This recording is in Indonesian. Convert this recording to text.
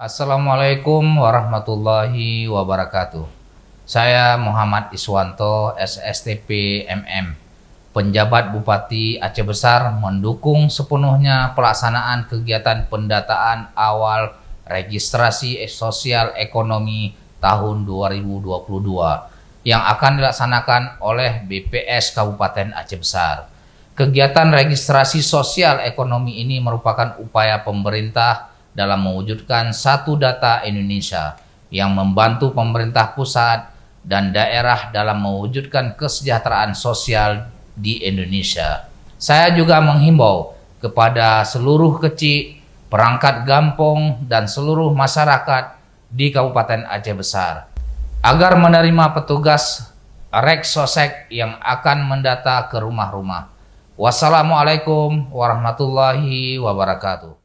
Assalamualaikum warahmatullahi wabarakatuh. Saya Muhammad Iswanto, SSTP MM, penjabat Bupati Aceh Besar, mendukung sepenuhnya pelaksanaan kegiatan pendataan awal registrasi sosial ekonomi tahun 2022 yang akan dilaksanakan oleh BPS Kabupaten Aceh Besar. Kegiatan registrasi sosial ekonomi ini merupakan upaya pemerintah dalam mewujudkan satu data Indonesia yang membantu pemerintah pusat dan daerah dalam mewujudkan kesejahteraan sosial di Indonesia. Saya juga menghimbau kepada seluruh kecil, perangkat gampong, dan seluruh masyarakat di Kabupaten Aceh Besar agar menerima petugas Reksosek yang akan mendata ke rumah-rumah. Wassalamualaikum warahmatullahi wabarakatuh.